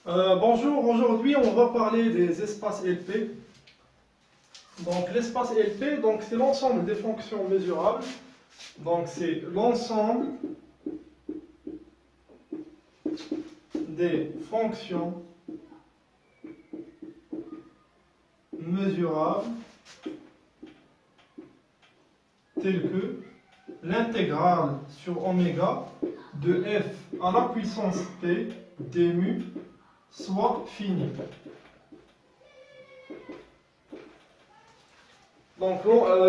Bonjour, aujourd'hui on va parler des espaces LP. Donc l'espace LP, donc c'est l'ensemble des fonctions mesurables. Donc c'est l'ensemble des fonctions mesurables telles que l'intégrale sur oméga de f à la puissance p d mu soit finie. Donc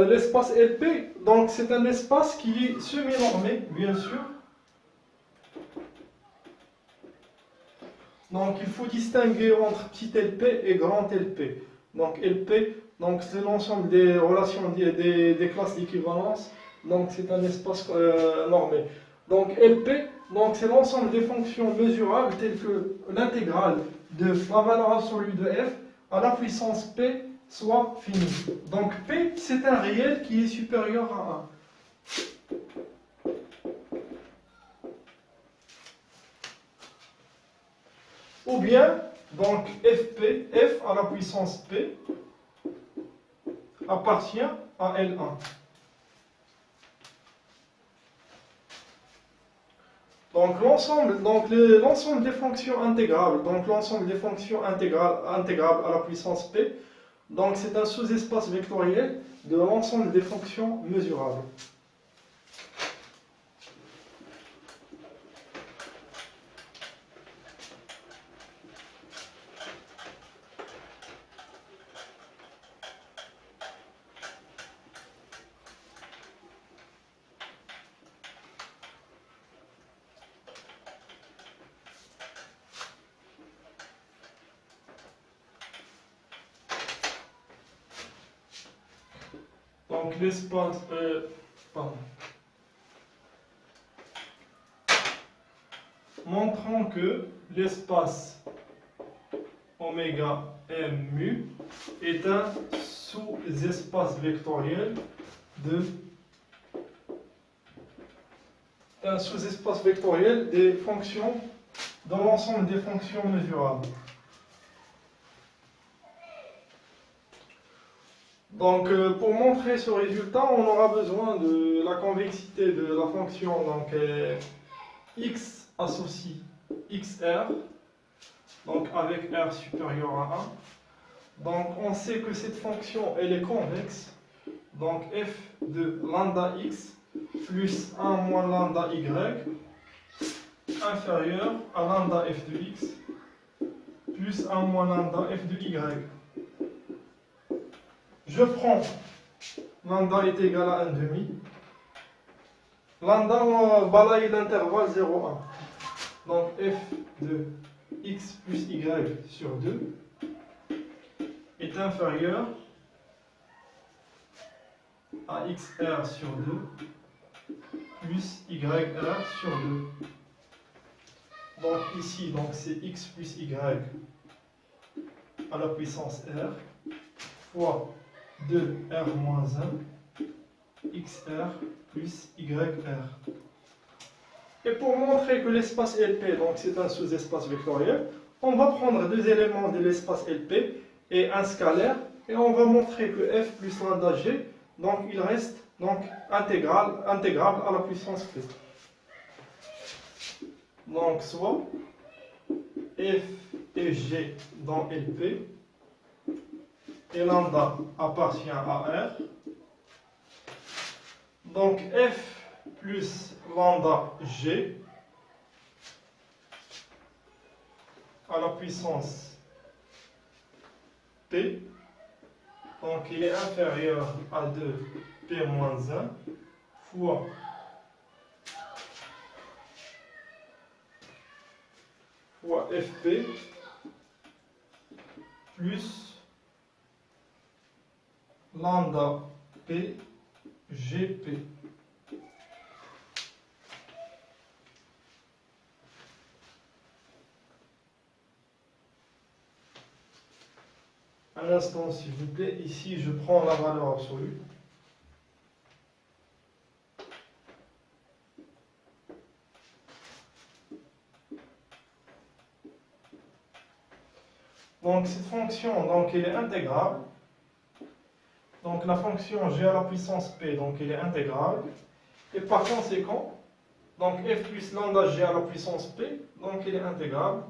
l'espace LP, donc c'est un espace qui est semi-normé, bien sûr. Donc il faut distinguer entre petit LP et grand LP. Donc LP, donc c'est l'ensemble des relations des classes d'équivalence. Donc c'est un espace normé. Donc LP, donc c'est l'ensemble des fonctions mesurables telles que l'intégrale de la valeur absolue de f à la puissance p soit finie. Donc p, c'est un réel qui est supérieur à 1. Ou bien, donc fp, f à la puissance p appartient à L1. Donc l'ensemble des fonctions intégrables, donc l'ensemble des fonctions intégrables à la puissance p, donc c'est un sous-espace vectoriel de l'ensemble des fonctions mesurables. Donc l'espace, pardon. Montrons que l'espace oméga m mu est un sous-espace vectoriel des fonctions dans l'ensemble des fonctions mesurables. Donc pour montrer ce résultat, on aura besoin de la convexité de la fonction x associe xr, donc avec r supérieur à 1. Donc on sait que cette fonction elle est convexe, donc f de lambda x plus 1 moins lambda y inférieur à lambda f de x plus 1 moins lambda f de y. Je prends lambda est égal à 1 demi. Lambda, on balaye l'intervalle 0, 1. Donc f de x plus y sur 2 est inférieur à xr sur 2 plus yr sur 2. Donc ici, c'est x plus y à la puissance r fois 2r moins 1 xr plus yr. Et pour montrer que l'espace LP, donc c'est un sous-espace vectoriel, on va prendre deux éléments de l'espace LP et un scalaire, et on va montrer que f plus lambda g, donc il reste donc intégrable à la puissance p. Donc soit f et g dans LP, et lambda appartient à R. Donc f plus lambda g à la puissance p, donc il est inférieur à 2p moins 1 fois fp plus lambda p gp. Un instant s'il vous plaît, ici je prends la valeur absolue. Donc cette fonction, donc, elle est intégrable. Donc la fonction g à la puissance p, donc elle est intégrable. Et par conséquent, donc f plus lambda g à la puissance p, donc elle est intégrable.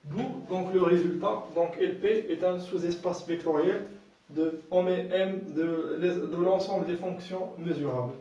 D'où donc le résultat, donc LP est un sous-espace vectoriel de M de l'ensemble des fonctions mesurables.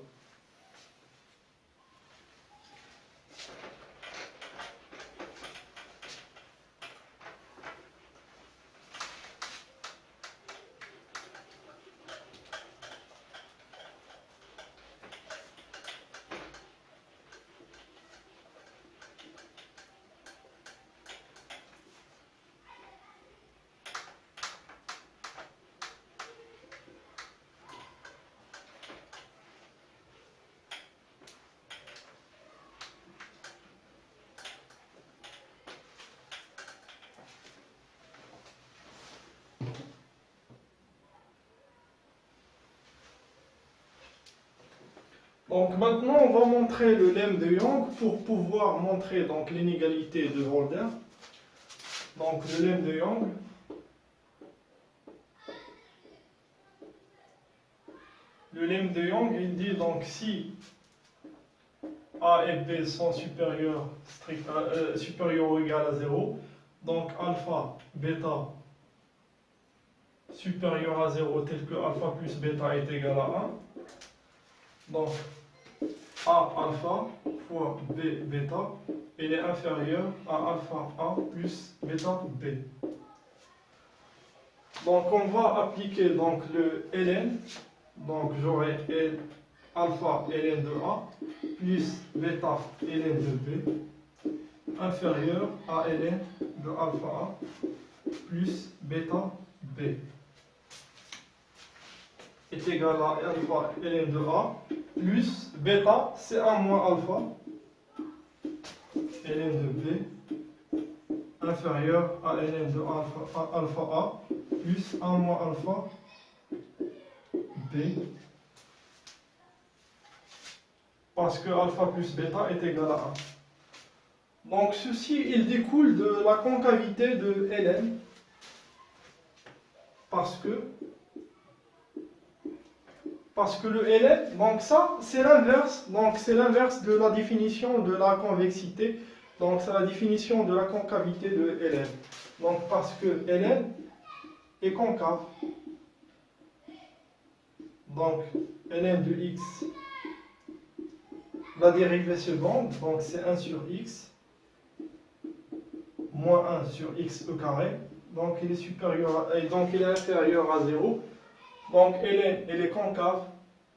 Donc maintenant, on va montrer le lemme de Young pour pouvoir montrer donc l'inégalité de Holder. Donc le lemme de Young. Le lemme de Young, il dit donc si A et B sont supérieurs ou égal à 0, donc alpha, bêta supérieur à 0 tel que alpha plus bêta est égal à 1. Donc A alpha fois B bêta, il est inférieur à alpha A plus bêta B. Donc on va appliquer donc le ln, donc j'aurai alpha ln de A plus bêta ln de B inférieur à ln de alpha A plus bêta B est égal à alpha ln de A plus bêta, c'est 1 moins alpha ln de B inférieur à ln de alpha A plus 1 moins alpha B, parce que alpha plus bêta est égal à 1. Donc ceci, il découle de la concavité de ln, parce que le ln, donc ça, c'est l'inverse. Donc c'est l'inverse de la définition de la convexité. Donc c'est la définition de la concavité de ln. Donc parce que ln est concave. Donc ln de x, la dérivée seconde, donc c'est 1 sur x, moins 1 sur x au carré. Donc il est supérieur à, donc il est inférieur à 0. Donc ln, elle est concave.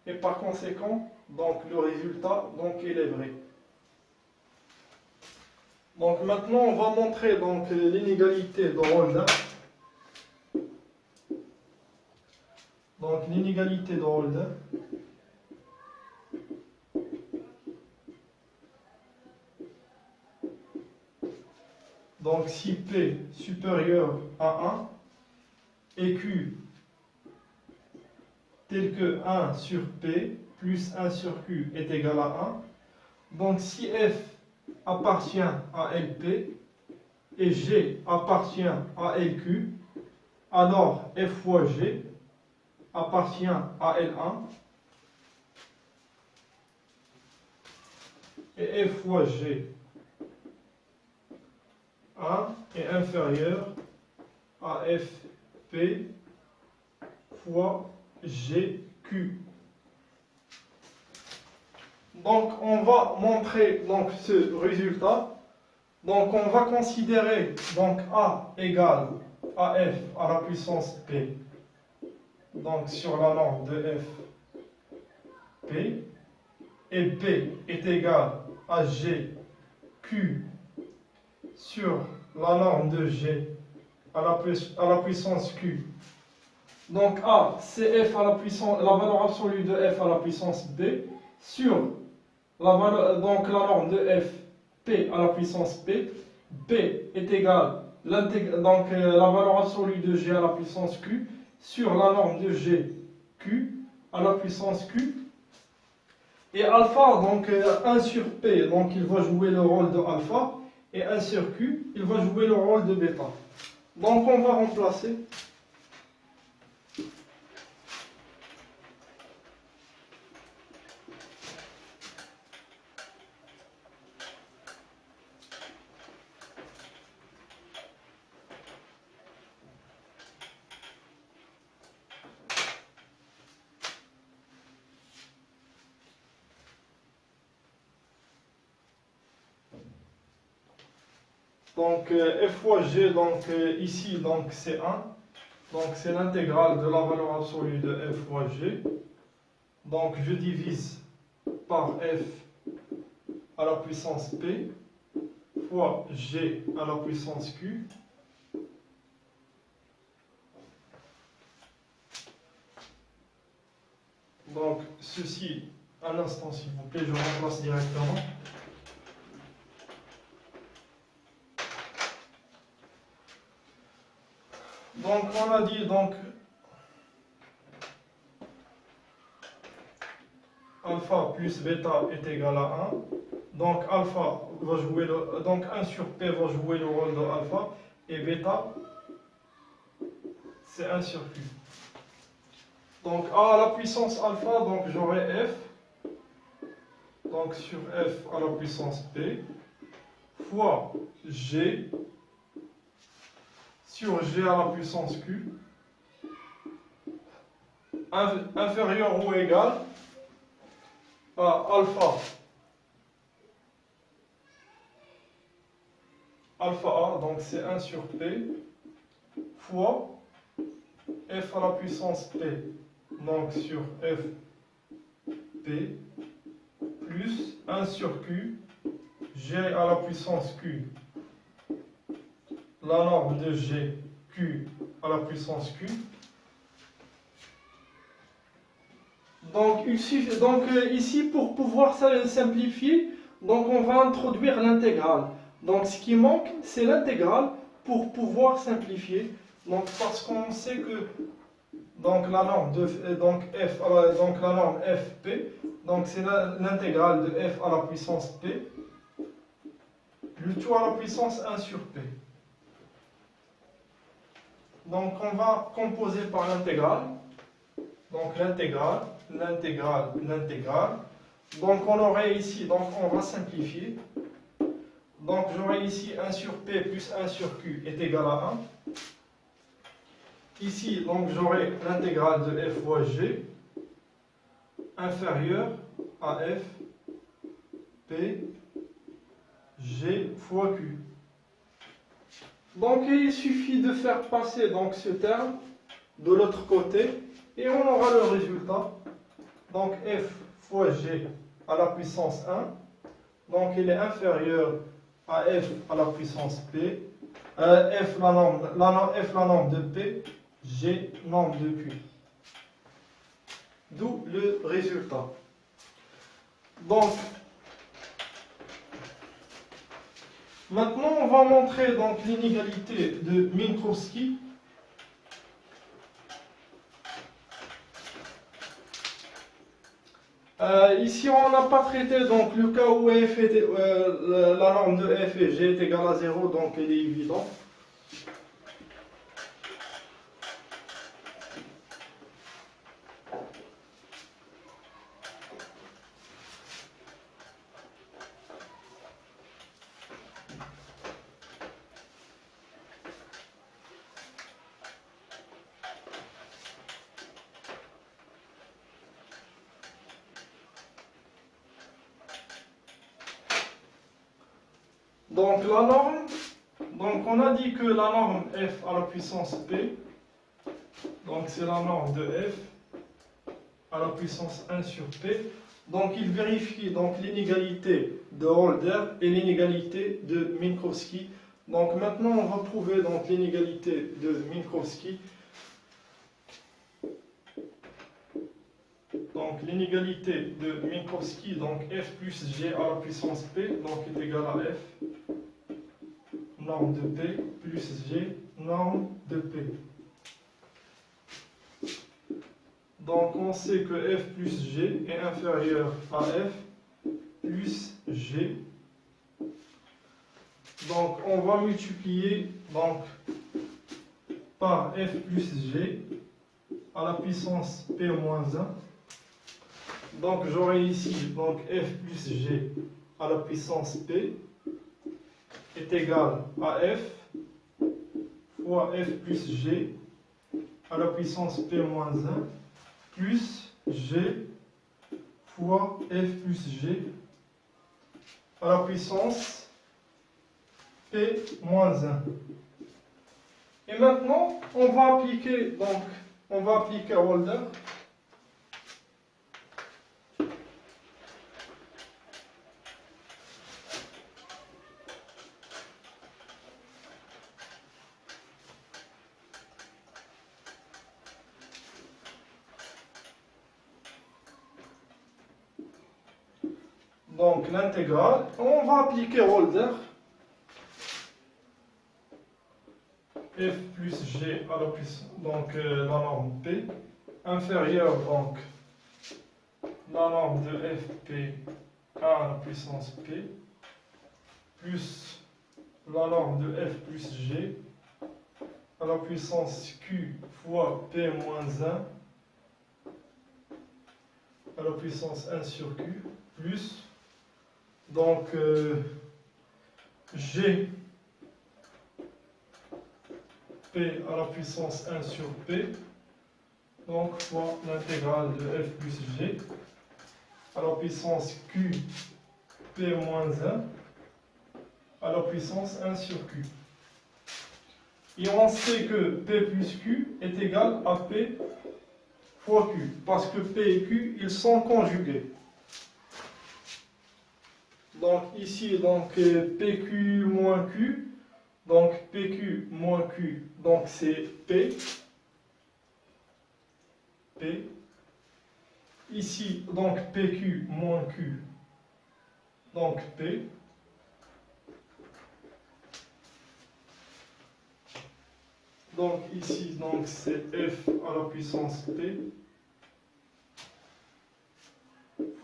Et par conséquent, donc le résultat, donc il est vrai. Donc maintenant, on va montrer donc l'inégalité de Holder. Donc l'inégalité de Holder. Donc si P supérieur à 1 et Q tel que 1 sur P plus 1 sur Q est égal à 1. Donc si F appartient à LP et G appartient à LQ, alors F fois G appartient à L1 et F fois G 1 est inférieur à FP fois GQ. Donc on va montrer donc ce résultat. Donc on va considérer donc A égale à F à la puissance P. Donc sur la norme de F P, et P est égal à GQ sur la norme de G à la puissance Q. Donc A, c'est F à la puissance, la valeur absolue de F à la puissance B sur donc la norme de F P à la puissance P. P est égal donc la valeur absolue de G à la puissance Q sur la norme de G Q à la puissance Q. Et alpha, donc 1 sur P, donc il va jouer le rôle de alpha, et 1 sur Q, il va jouer le rôle de bêta. Donc on va remplacer. Donc f fois g, donc ici donc c'est 1. Donc c'est l'intégrale de la valeur absolue de f fois g. Donc je divise par f à la puissance p fois g à la puissance q. Donc ceci, un instant s'il vous plaît, je remplace directement. Donc on a dit donc alpha plus bêta est égal à 1. Donc alpha va jouer donc 1 sur p va jouer le rôle de alpha et bêta c'est 1 sur q. Donc à la puissance alpha, donc j'aurai f donc sur f à la puissance p fois g sur g à la puissance q inférieur ou égal à alpha a, donc c'est 1 sur p, fois f à la puissance p, donc sur f p, plus 1 sur q, g à la puissance q, la norme de g, q à la puissance q. Donc ici, pour pouvoir simplifier, donc on va introduire l'intégrale. Donc ce qui manque, c'est l'intégrale pour pouvoir simplifier. Donc parce qu'on sait que donc la norme de donc f donc la norme fp, donc c'est l'intégrale de f à la puissance p, le tout à la puissance 1 sur p. Donc on va composer par l'intégrale. Donc l'intégrale. Donc on aurait ici, donc on va simplifier. Donc j'aurai ici 1 sur p plus 1 sur q est égal à 1. Ici, donc j'aurai l'intégrale de f fois g inférieure à f p g fois q. Donc il suffit de faire passer donc ce terme de l'autre côté et on aura le résultat. Donc f fois g à la puissance 1, donc il est inférieur à f à la puissance p, f la norme de p, g norme de q. D'où le résultat. Donc maintenant on va montrer donc l'inégalité de Minkowski. Ici, on n'a pas traité donc le cas où f était, la norme de f et g est égale à 0, donc il est évident. Donc la norme, donc on a dit que la norme f à la puissance p, donc c'est la norme de f à la puissance 1 sur p. Donc il vérifie donc l'inégalité de Holder et l'inégalité de Minkowski. Donc maintenant on va prouver donc l'inégalité de Minkowski. Donc l'inégalité de Minkowski, donc f plus g à la puissance p, donc est égal à f norme de p plus g norme de p. Donc on sait que f plus g est inférieur à f plus g. Donc on va multiplier donc par f plus g à la puissance p moins 1. Donc j'aurai ici donc f plus g à la puissance p est égal à f fois f plus g à la puissance p moins 1 plus g fois f plus g à la puissance p moins 1. Et maintenant, on va appliquer Holder. Donc l'intégrale, on va appliquer Holder. F plus g à la puissance, donc la norme P, inférieure donc la norme de Fp à la puissance P, plus la norme de F plus g à la puissance Q fois P moins 1 à la puissance 1 sur Q, plus donc G P à la puissance 1 sur P, donc fois l'intégrale de F plus G à la puissance Q P moins 1 à la puissance 1 sur Q. Et on sait que P plus Q est égal à P fois Q, parce que P et Q, ils sont conjugués. Donc ici, donc PQ moins Q, donc PQ moins Q, donc c'est P. P. Ici, donc PQ moins Q, donc P. Donc ici, donc c'est F à la puissance P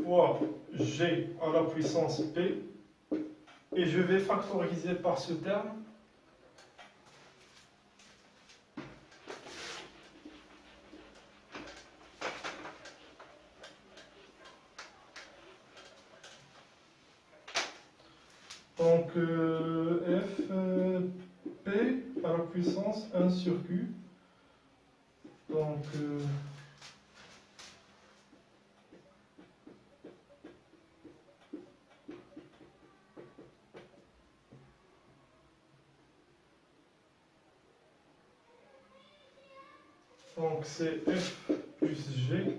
fois G à la puissance P. Et je vais factoriser par ce terme. Donc F P à la puissance 1 sur Q. Donc c'est F plus G.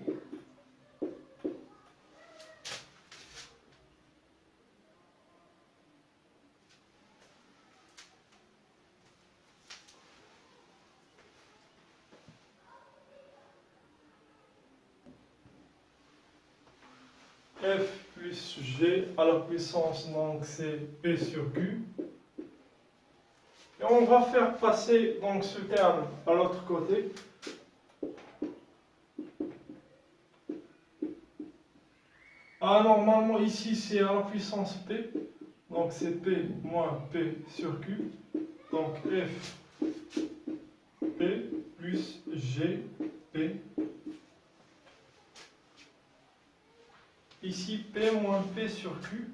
F plus G à la puissance, donc c'est P sur Q. Et on va faire passer donc ce terme à l'autre côté. Ah, normalement ici c'est à la puissance P, donc c'est P moins P sur Q. Donc F P plus G P. Ici P moins P sur Q.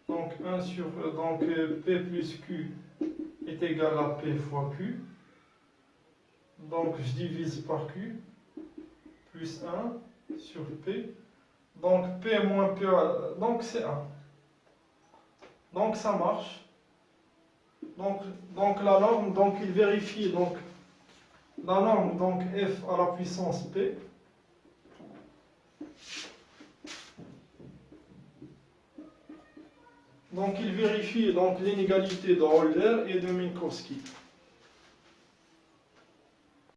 Donc P plus Q est égal à P fois Q. Donc je divise par Q. Plus 1 sur P. Donc P moins P, donc c'est 1. Donc ça marche. Donc la norme, donc il vérifie donc la norme donc F à la puissance P. Donc il vérifie donc l'inégalité de Holder et de Minkowski.